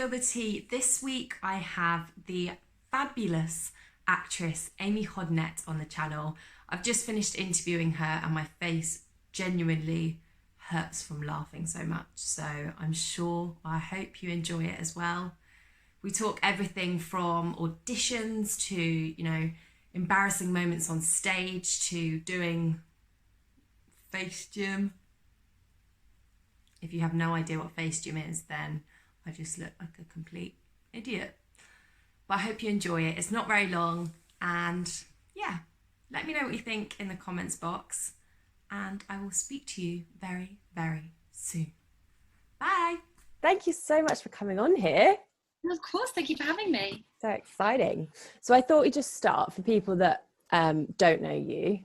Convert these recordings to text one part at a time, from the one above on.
spill the tea. This week I have the fabulous actress Aimee Hodnett on the channel. I've just finished interviewing her and my face genuinely hurts from laughing so much. So I hope you enjoy it as well. We talk everything from auditions to, embarrassing moments on stage to doing face gym. If you have no idea what face gym is, then I just look like a complete idiot. But I hope you enjoy it. It's not very long. And yeah, let me know what you think in the comments box. And I will speak to you very, very soon. Bye. Thank you so much for coming on here. Of course, thank you for having me. So exciting. So I thought we'd just start for people that don't know you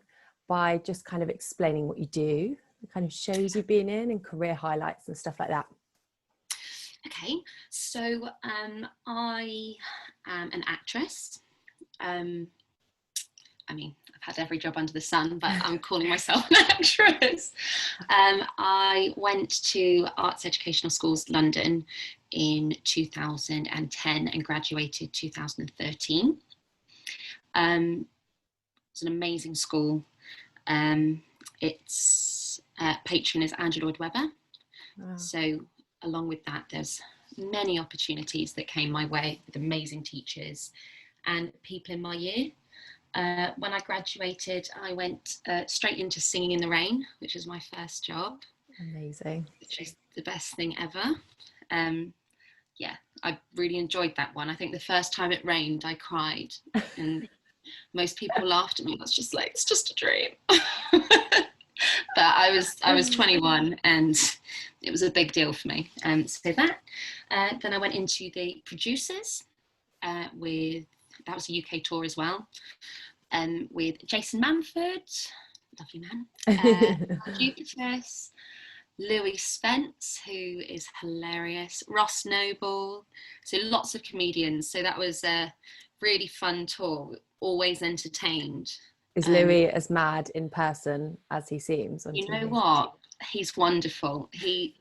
by just kind of explaining what you do, the kind of shows you've been in and career highlights and stuff like that. Okay, so I am an actress. I've had every job under the sun, but I'm calling myself an actress. I went to Arts Educational Schools London in 2010 and graduated 2013. It's an amazing school. Its patron is Andrew Lloyd Webber. Wow. So along with that, there's many opportunities that came my way with amazing teachers and people in my year. When I graduated, I went straight into Singing in the Rain, which was my first job. Amazing. Which is the best thing ever. I really enjoyed that one. I think the first time it rained, I cried. And most people laughed at me. I was just like, it's just a dream. But I was 21 and it was a big deal for me. So that. Then I went into the producers that was a UK tour as well. With Jason Manford, lovely man, Jupiter's, Louis Spence, who is hilarious, Ross Noble, so lots of comedians. So that was a really fun tour, always entertained. Is Louis as mad in person as he seems on TV? You know what? He's wonderful. He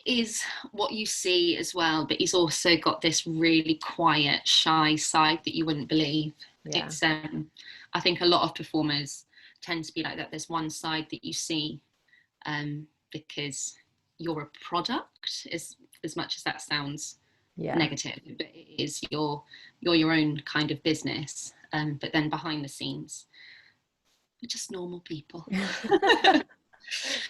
is what you see as well, but he's also got this really quiet, shy side that you wouldn't believe. Yeah. It's I think a lot of performers tend to be like that. There's one side that you see because you're a product, as much as that sounds negative, but it is you're your own kind of business. But then behind the scenes, we're just normal people.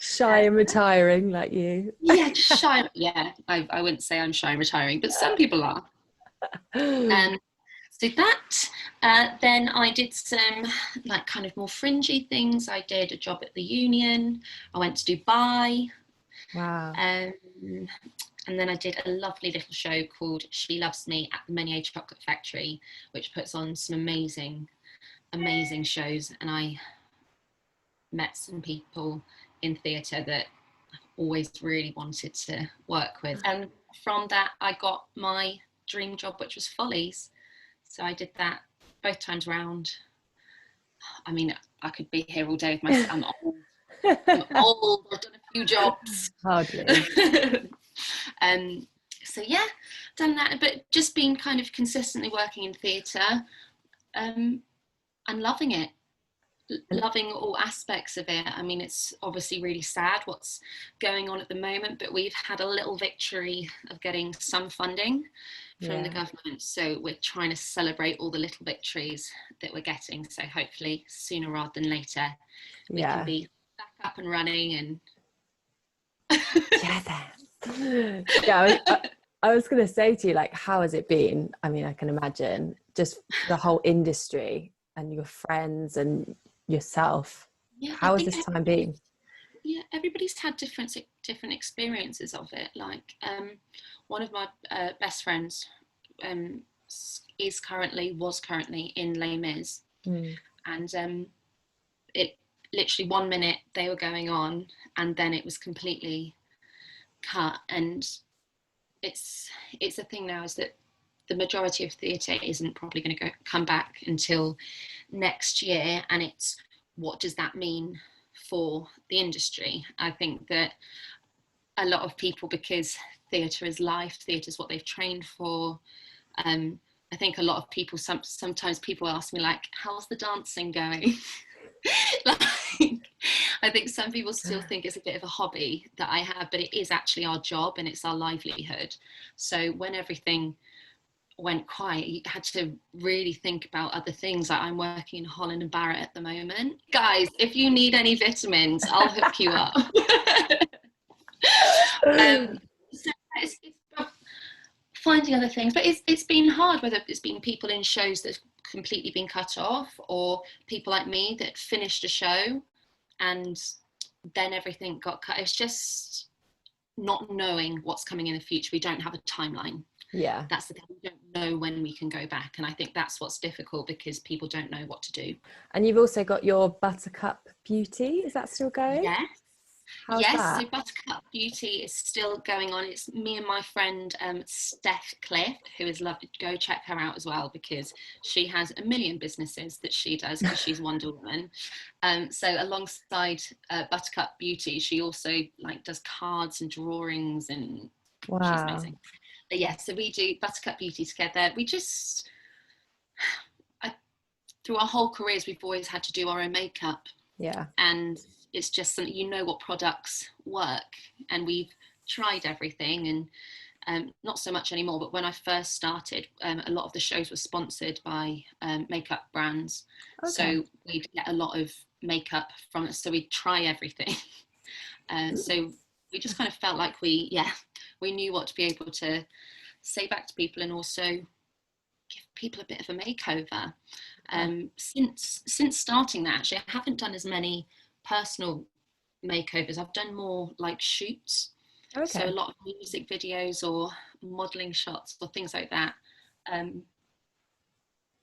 Shy and retiring like you. Yeah, just shy. Yeah, I wouldn't say I'm shy and retiring, but some people are. So that, then I did some like kind of more fringy things. I did a job at the Union. I went to Dubai. Wow. And then I did a lovely little show called She Loves Me at the Many A Chocolate Factory, which puts on some amazing, amazing shows. And I met some people in theatre that I've always really wanted to work with. And from that, I got my dream job, which was Follies. So I did that both times round. I mean, I could be here all day with my son. I'm old. I've done a few jobs. Hardly. So yeah, done that, but just been kind of consistently working in theatre and loving it. Loving all aspects of it. I mean, it's obviously really sad what's going on at the moment, but we've had a little victory of getting some funding from the government. So we're trying to celebrate all the little victories that we're getting. So hopefully sooner rather than later, we can be back up and running. And I was going to say to you, like, how has it been? I mean, I can imagine just the whole industry and your friends and yourself. How has this time been? Yeah, everybody's had different experiences of it. Like one of my best friends was currently in Les Mis, and it literally 1 minute they were going on and then it was completely cut. And it's the thing now is that the majority of theatre isn't probably going to come back until next year, and it's what does that mean for the industry? I think that a lot of people, because theatre is life, theatre is what they've trained for. I think a lot of people, sometimes people ask me like, how's the dancing going? Like, I think some people still think it's a bit of a hobby that I have, but it is actually our job and it's our livelihood. So when everything went quiet, you had to really think about other things. Like, I'm working in Holland and Barrett at the moment. Guys, if you need any vitamins, I'll hook you up. So it's finding other things, but it's been hard, whether it's been people in shows that have completely been cut off, or people like me that finished a show and then everything got cut. It's just not knowing what's coming in the future. We don't have a timeline. Yeah, that's the thing. We don't know when we can go back, and I think that's what's difficult, because people don't know what to do. and you've also got your Buttercup Beauty, is that still going? Yes. How's that? So Buttercup Beauty is still going on. It's me and my friend Steph Cliff, who is lovely. Go check her out as well, because she has a million businesses that she does, because she's Wonder Woman. So alongside Buttercup Beauty, she also like does cards and drawings, and she's amazing. But yeah, so we do Buttercup Beauty together. We just, through our whole careers, we've always had to do our own makeup. Yeah. And it's just something, you know what products work, and we've tried everything, and not so much anymore, but when I first started, a lot of the shows were sponsored by makeup brands. Okay. So we'd get a lot of makeup from it, so we'd try everything. So we just kind of felt like we knew what to be able to say back to people, and also give people a bit of a makeover. Since starting that, actually, I haven't done as many personal makeovers. I've done more like shoots. Okay. So a lot of music videos or modeling shots or things like that.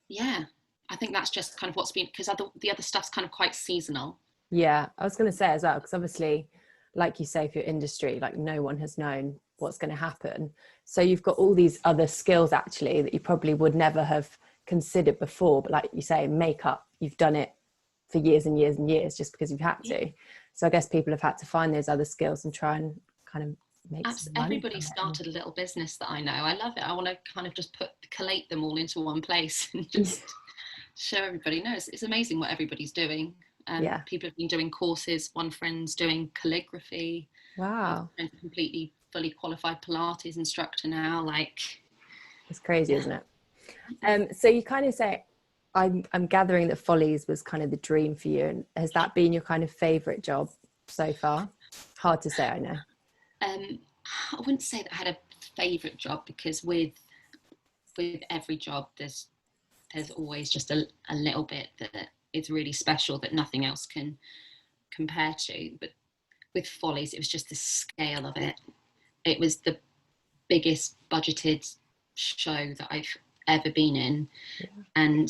Yeah, I think that's just kind of what's been, because the other stuff's kind of quite seasonal. Yeah, I was going to say as well, because obviously, like you say, for your industry, like no one has known what's going to happen. So you've got all these other skills actually that you probably would never have considered before. But like you say, makeup, you've done it for years and years and years just because you've had to. So I guess people have had to find those other skills and try and kind of make some money. Everybody started a little business that I know. I love it. I want to kind of just collate them all into one place and just show everybody. No, it's amazing what everybody's doing. People have been doing courses. One friend's doing calligraphy. Wow. And completely fully qualified Pilates instructor now. Like, it's crazy, isn't it? So you kind of say, I'm gathering that Follies was kind of the dream for you, and has that been your kind of favorite job so far? Hard to say, I know. I wouldn't say that I had a favorite job, because with every job there's always just a little bit that is really special that nothing else can compare to. But with Follies, it was just the scale of it. It was the biggest budgeted show that I've ever been in. And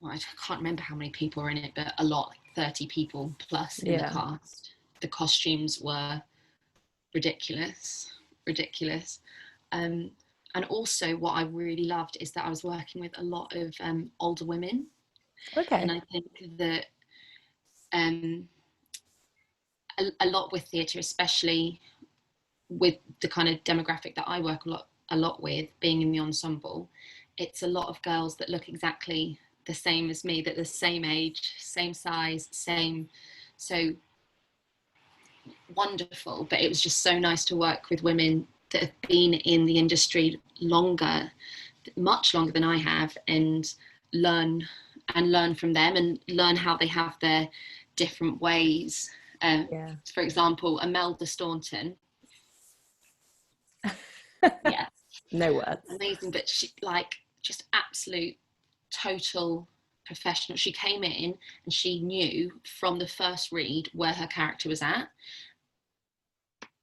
I can't remember how many people were in it, but a lot, 30 people plus in the cast. The costumes were ridiculous. And also what I really loved is that I was working with a lot of older women. Okay. And I think that a lot with theatre, especially with the kind of demographic that I work a lot with, being in the ensemble, it's a lot of girls that look exactly the same as me, that the same age, same size, same. So wonderful. But it was just so nice to work with women that have been in the industry longer, much longer than I have, and learn from them, and learn how they have their different ways. For example, Imelda Staunton. Yeah. No words. Amazing, but she, like, just absolute total professional. She came in and she knew from the first read where her character was at.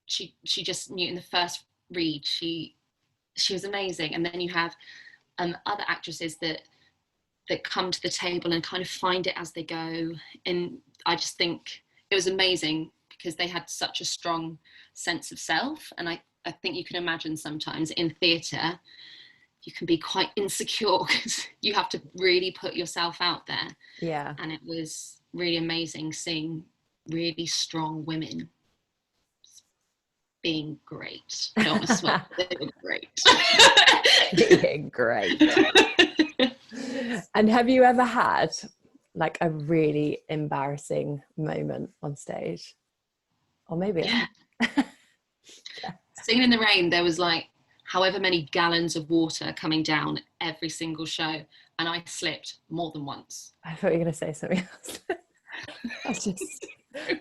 She just knew in the first read. She was amazing. And then you have other actresses that come to the table and kind of find it as they go. And I just think it was amazing because they had such a strong sense of self. And I think you can imagine sometimes in theatre, you can be quite insecure because you have to really put yourself out there. Yeah. And it was really amazing seeing really strong women. being great. I don't want to swear, they were great. Being great. And have you ever had like a really embarrassing moment on stage? Or maybe Yeah. Singing in the Rain, there was like however many gallons of water coming down every single show, and I slipped more than once. I thought you were going to say something else. I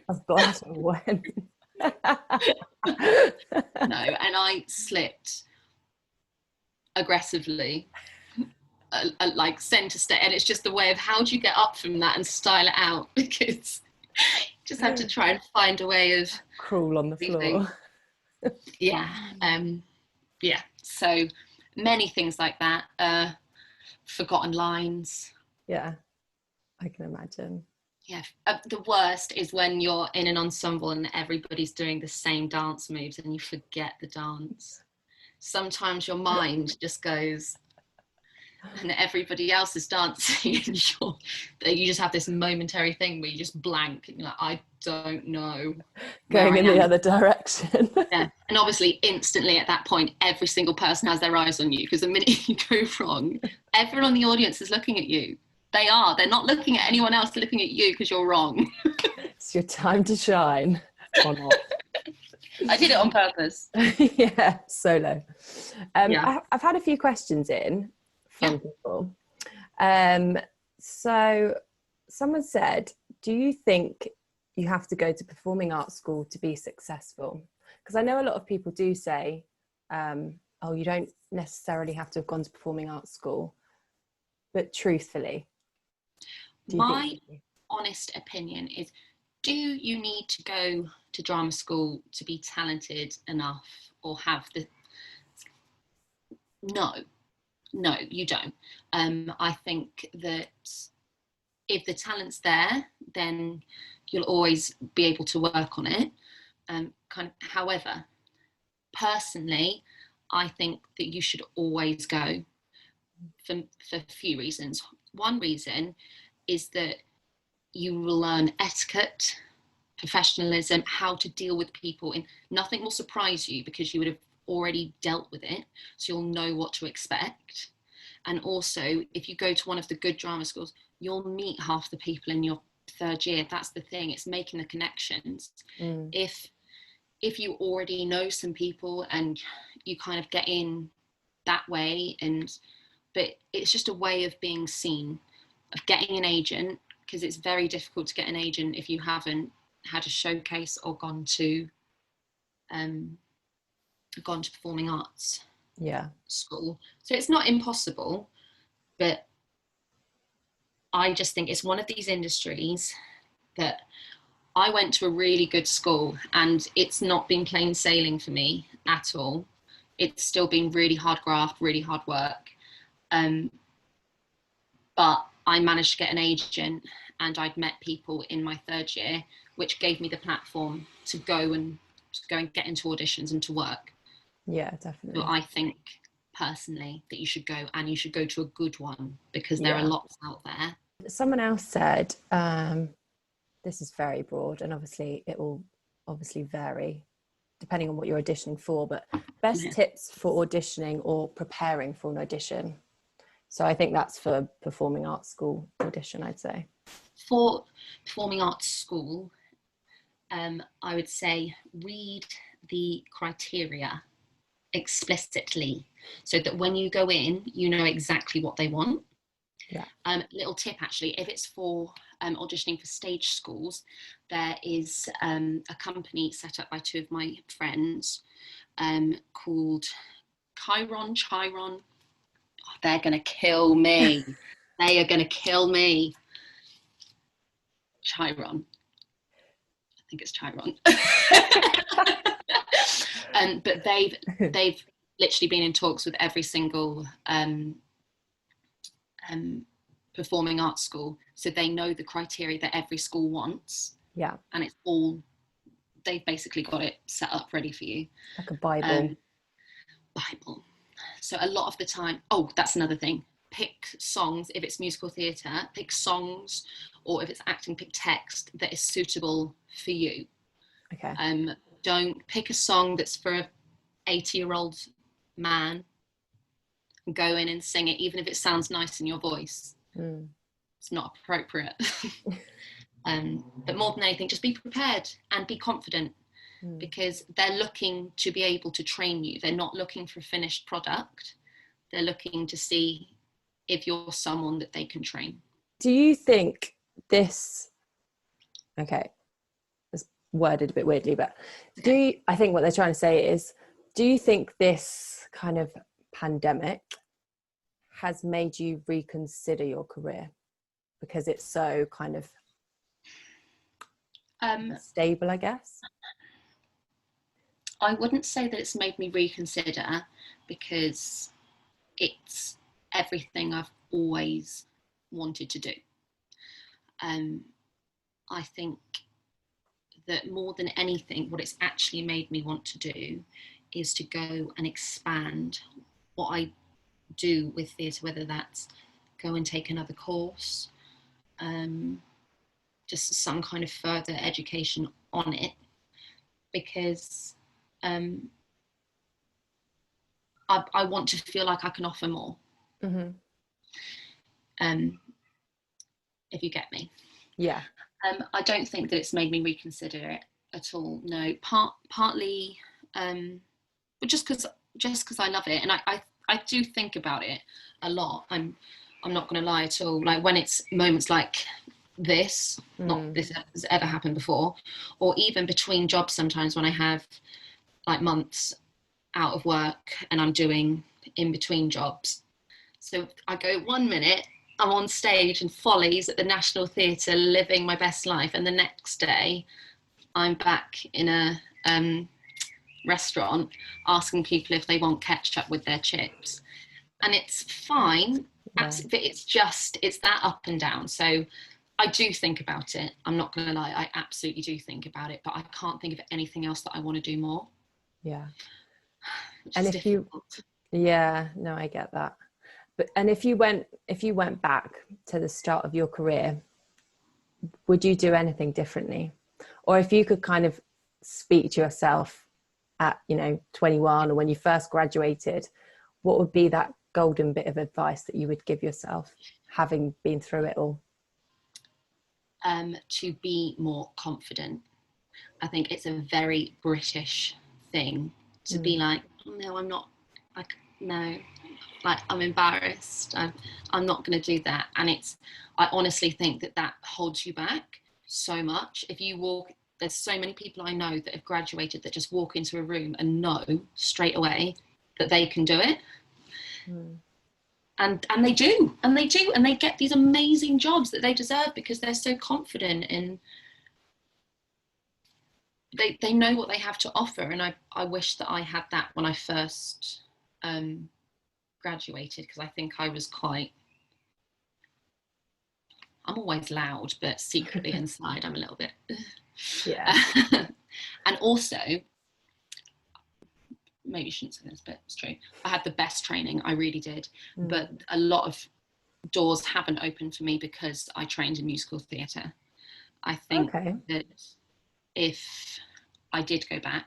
was glad I went. No, and I slipped aggressively, like centre stage, and it's just the way of how do you get up from that and style it out, because you just have to try and find a way of Crawl on the floor. Yeah, yeah. So many things like that. Forgotten lines. Yeah, I can imagine. Yeah, the worst is when you're in an ensemble and everybody's doing the same dance moves and you forget the dance. Sometimes your mind just goes, and everybody else is dancing, and you just have this momentary thing where you just blank, and you're like, I don't know. Going in the other direction. Yeah, and obviously instantly at that point, every single person has their eyes on you, because the minute you go wrong, everyone in the audience is looking at you. They're not looking at anyone else, looking at you because you're wrong. It's your time to shine or not. I did it on purpose. Yeah, solo. Yeah. I've had a few questions in from people. So someone said, do you think you have to go to performing arts school to be successful? Because I know a lot of people do say, oh, you don't necessarily have to have gone to performing arts school. But truthfully, my honest opinion is, do you need to go to drama school to be talented enough or have the... No, you don't. I think that if the talent's there, then you'll always be able to work on it. However, personally, I think that you should always go for a few reasons. One reason is that you will learn etiquette, professionalism, how to deal with people, and nothing will surprise you because you would have already dealt with it, so you'll know what to expect. And also, if you go to one of the good drama schools, you'll meet half the people in your third year. That's the thing, it's making the connections. If you already know some people and you kind of get in that way, but it's just a way of being seen, of getting an agent, because it's very difficult to get an agent if you haven't had a showcase or gone to performing arts school. So it's not impossible, but I just think it's one of these industries that I went to a really good school and it's not been plain sailing for me at all. It's still been really hard graft, really hard work. But I managed to get an agent and I'd met people in my third year, which gave me the platform to go and get into auditions and to work. Yeah, definitely. So I think personally that you should go, and you should go to a good one, because there are lots out there. Someone else said, this is very broad and obviously it will vary depending on what you're auditioning for, but best tips for auditioning or preparing for an audition. So I think that's for performing arts school audition, I'd say. For performing arts school, I would say read the criteria explicitly so that when you go in, you know exactly what they want. Yeah. Little tip actually, if it's for auditioning for stage schools, there is a company set up by two of my friends called Chiron. Oh, they're going to kill me. They are going to kill me. Chiron. I think it's Chiron. But they've literally been in talks with every single performing arts school, so they know the criteria that every school wants. Yeah. And it's all, they've basically got it set up ready for you. Like a Bible. Bible. So a lot of the time, oh, that's another thing. Pick songs, if it's musical theatre, pick songs, or if it's acting, pick text that is suitable for you. Okay. Don't pick a song that's for a 80-year-old man and go in and sing it, even if it sounds nice in your voice. It's not appropriate. But more than anything, just be prepared and be confident, because they're looking to be able to train you. They're not looking for a finished product. They're looking to see if you're someone that they can train. Do you think this, okay, it's worded a bit weirdly, but I think what they're trying to say is, do you think this kind of pandemic has made you reconsider your career because it's so kind of stable, I guess? I wouldn't say that it's made me reconsider, because it's everything I've always wanted to do. I think that more than anything, what it's actually made me want to do is to go and expand what I do with theatre, whether that's go and take another course, just some kind of further education on it, because I want to feel like I can offer more. If you get me. Yeah. I don't think that it's made me reconsider it at all. No, partly, but just because I love it, and I do think about it a lot. I'm not going to lie at all. Like when it's moments like this, not this has ever happened before, or even between jobs, sometimes when I have like months out of work and I'm doing in between jobs. So I go 1 minute, I'm on stage in Follies at the National Theatre living my best life, and the next day I'm back in a restaurant asking people if they want ketchup with their chips. And it's fine, but it's that up and down. So I do think about it. I'm not going to lie, I absolutely do think about it, but I can't think of anything else that I want to do more. Yeah. And if difficult. No, I get that. But and if you went back to the start of your career, would you do anything differently? Or if you could kind of speak to yourself at 21, or when you first graduated, what would be that golden bit of advice that you would give yourself, having been through it all? To be more confident. I think it's a very British thing to be like, oh, no, I'm not, like, no, like I'm embarrassed, I'm not going to do that. And I honestly think that holds you back so much. If you walk, there's so many people I know that have graduated that just walk into a room and know straight away that they can do it. And they do, and they get these amazing jobs that they deserve because they're so confident in, they know what they have to offer. And I wish that I had that when I first graduated, because I think I was quite, I'm always loud, but secretly inside I'm a little bit, yeah. And also, maybe you shouldn't say this, but it's true, I had the best training, I really did, but a lot of doors haven't opened for me because I trained in musical theatre. I think that if I did go back,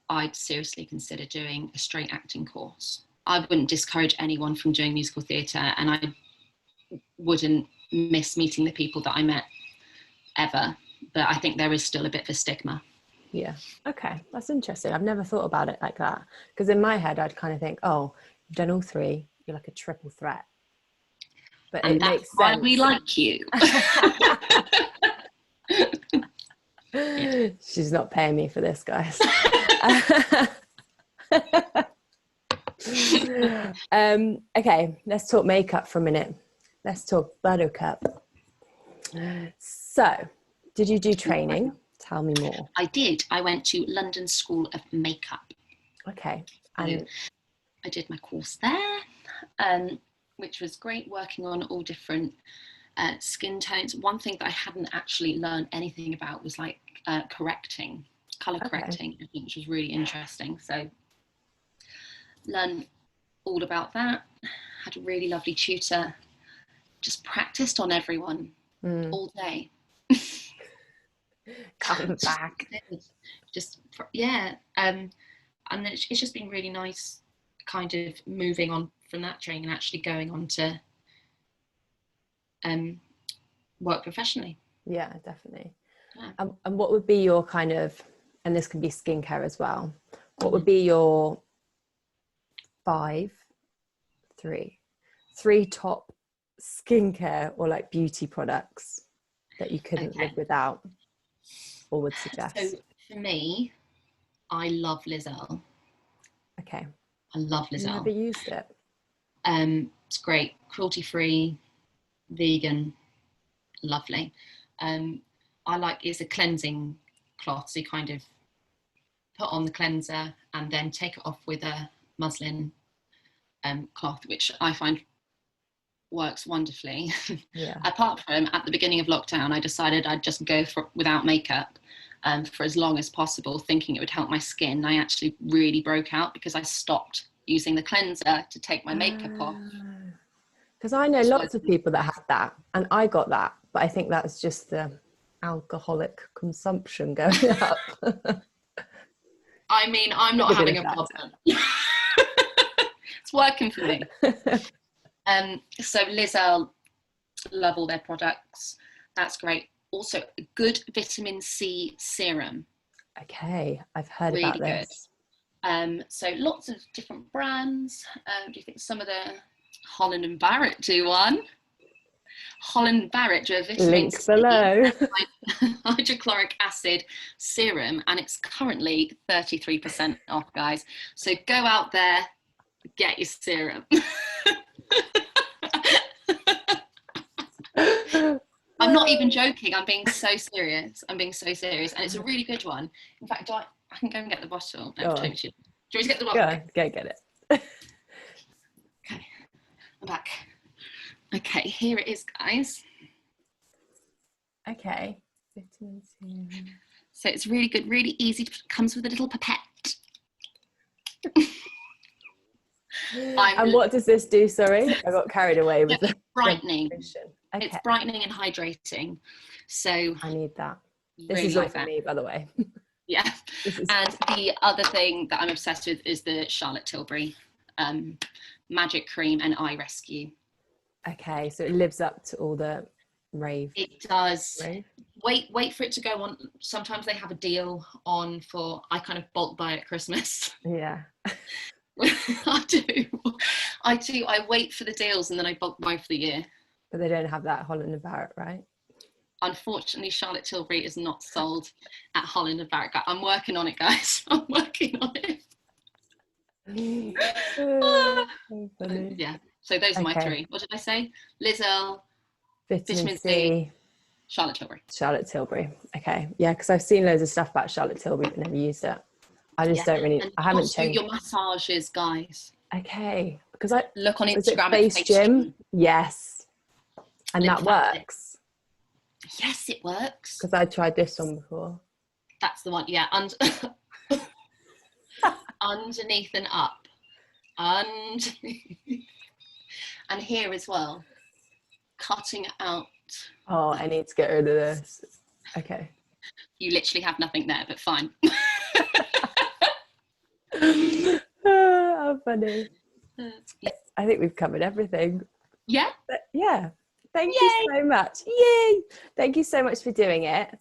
I'd seriously consider doing a straight acting course. I wouldn't discourage anyone from doing musical theatre, and I wouldn't miss meeting the people that I met ever, but I think there is still a bit of a stigma. Yeah. Okay, that's interesting. I've never thought about it like that, because in my head I'd kind of think, oh, you've done all three, you're like a triple threat. But and it that's makes sense. why we like you. Yeah. She's not paying me for this, guys. Okay, let's talk makeup for a minute. Let's talk Buttercup. So, did you do training? Tell me more. I did. I went to London School of Makeup. Okay. And I did my course there, which was great, working on all different skin tones. One thing that I hadn't actually learned anything about was like correcting, colour correcting, which was really interesting. So learned all about that. Had a really lovely tutor. Just practiced on everyone all day. Down the back. Just yeah, and it's just been really nice, kind of moving on from that training and actually going on to work professionally. Yeah, definitely. Yeah. And what would be your kind of, and this can be skincare as well, what would be your three top skincare or like beauty products that you couldn't live without or would suggest? So for me, I love Lizelle. Okay. I love Lizelle. Never used it. It's great, cruelty free, vegan, lovely. I like, it's a cleansing cloth, so you kind of put on the cleanser and then take it off with a muslin cloth, which I find works wonderfully. Yeah. Apart from at the beginning of lockdown, I decided I'd just go for without makeup for as long as possible, thinking it would help my skin. I actually really broke out because I stopped using the cleanser to take my makeup off. Because I know lots of people that had that, and I got that, but I think that's just the alcoholic consumption going up. I mean, I'm not having a problem. It's working for me. So Lizelle, love all their products. That's great. Also, a good vitamin C serum. Okay, I've heard Really about this. Good. So lots of different brands. Do you think some of the Holland and Barrett do one? Holland and Barrett do a vitamin Link C below. hydrochloric acid serum, and it's currently 33% off, guys. So go out there, get your serum. I'm not even joking. I'm being so serious. And it's a really good one. In fact, I can go and get the bottle. No, do you want me to get the bottle? Go get it. Okay, I'm back. Okay, here it is, guys. Okay. Vitamin C. So it's really good, really easy. Comes with a little pipette. And what does this do? Sorry, I got carried away with the brightening. Okay. It's brightening and hydrating. So I need that. This really is like all for that. me, by the way. Yeah. And the other thing that I'm obsessed with is the Charlotte Tilbury Magic Cream and Eye Rescue. Okay, so it lives up to all the rave. It does. Rave? Wait for it to go on. Sometimes they have a deal on for, I kind of bulk buy at Christmas. Yeah. I do. I wait for the deals and then I bulk buy for the year. But they don't have that Holland and Barrett, right? Unfortunately, Charlotte Tilbury is not sold at Holland and Barrett. I'm working on it, guys. I'm working on it. So funny. Yeah. So those are my three. What did I say? Lizelle, Vitamin C, Charlotte Tilbury. Charlotte Tilbury. Okay. Yeah, because I've seen loads of stuff about Charlotte Tilbury but never used it. I just don't really. And I haven't also changed. your massages, guys. Okay. Because I look on is it Instagram. Face Gym. Yes. And that works. Yes, it works. Because I tried this one before. That's the one. Yeah. Underneath and up. Underneath. And here as well. Cutting it out. Oh, I need to get rid of this. Okay. You literally have nothing there, but fine. How funny. Yeah. I think we've covered everything. Yeah? But yeah. Thank you so much. Yay! Thank you so much for doing it.